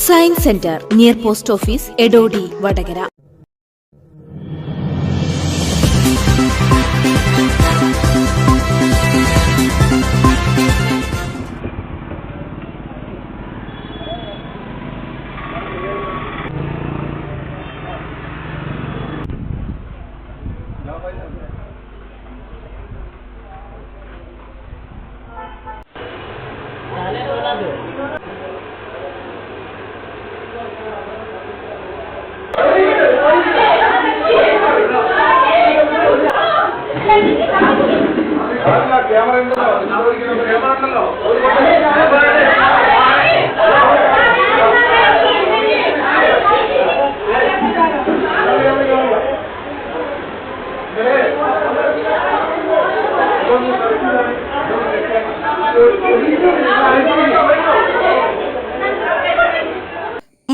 Science Center near Post Office, Edodi, Vadagara.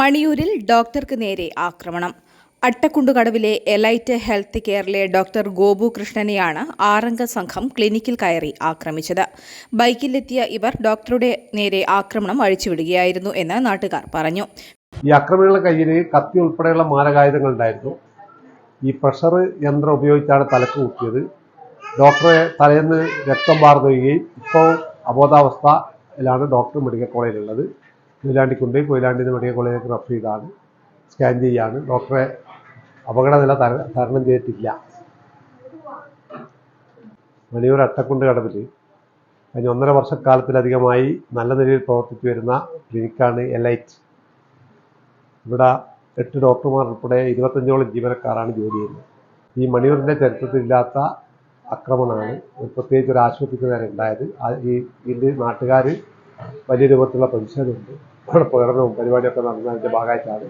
മണിയൂരിൽ ഡോക്ടർക്ക് നേരെ ആക്രമണം. അട്ടക്കുണ്ടുകടവിലെ എലൈറ്റ് ഹെൽത്ത് കെയറിലെ ഡോക്ടർ ഗോപു കൃഷ്ണനെയാണ് 6-അംഗ സംഘം ക്ലിനിക്കിൽ കയറി ആക്രമിച്ചത്. ബൈക്കിലെത്തിയ ഇവർ ഡോക്ടറുടെ നേരെ ആക്രമണം അഴിച്ചുവിടുകയായിരുന്നു എന്ന് നാട്ടുകാർ പറഞ്ഞു. ഈ ആക്രമികളുടെ കയ്യിൽ കത്തി ഉൾപ്പെടെയുള്ള മാരകായുധങ്ങൾ ഉണ്ടായിരുന്നു. ഈ പ്രഷർ യന്ത്രം ഉപയോഗിച്ചാണ് തലക്ക് കുത്തിയത്. ഡോക്ടറെ തലേന്ന് രക്തം വാർന്നൊഴുകയും ഇപ്പോൾ അബോധാവസ്ഥയിലാണ് ഡോക്ടർ മെഡിക്കൽ കോളേജിലുള്ളത്. കൊയിലാണ്ടിക്കുണ്ട്. കൊയിലാണ്ടിന്ന് മെഡിക്കൽ കോളേജിലേക്ക് റെഫർ ചെയ്താണ്, സ്കാൻ ചെയ്യാണ്. ഡോക്ടറെ അപകടനില തരണം ചെയ്തിട്ടില്ല. മണിയൂർ അട്ടക്കുണ്ട് കടവിൽ കഴിഞ്ഞ 1.5 വർഷക്കാലത്തിലധികമായി നല്ല നിലയിൽ പ്രവർത്തിച്ചു വരുന്ന ക്ലിനിക്കാണ് എലൈറ്റ്. ഇവിടെ 8 ഡോക്ടർമാർ ഉൾപ്പെടെ 25ഓളം ജീവനക്കാരാണ് ജോലി ചെയ്യുന്നത്. ഈ മണിയൂരിൻ്റെ ചരിത്രത്തിലില്ലാത്ത ആക്രമണമാണ് പ്രത്യേകിച്ച് ഒരു ആശുപത്രിക്ക് നേരെ ഉണ്ടായത്. ഇതിൽ നാട്ടുകാർ വലിയ രൂപത്തിലുള്ള പ്രതിഷേധമുണ്ട്. അവിടെ പ്രകടനവും പരിപാടിയൊക്കെ നടന്നതിൻ്റെ ഭാഗമായിട്ടാണ്.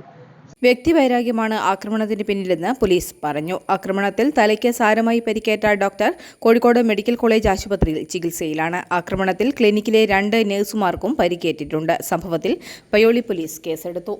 വ്യക്തിവൈരാഗ്യമാണ് ആക്രമണത്തിന് പിന്നിലെന്ന് പോലീസ് പറഞ്ഞു. ആക്രമണത്തിൽ തലയ്ക്ക് സാരമായി പരിക്കേറ്റ ഡോക്ടർ കോഴിക്കോട് മെഡിക്കൽ കോളേജ് ആശുപത്രിയിൽ ചികിത്സയിലാണ്. ആക്രമണത്തിൽ ക്ലിനിക്കിലെ 2 നഴ്സുമാർക്കും പരിക്കേറ്റിട്ടുണ്ട്. സംഭവത്തിൽ പയ്യോളി പോലീസ് കേസെടുത്തു.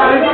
Thank you.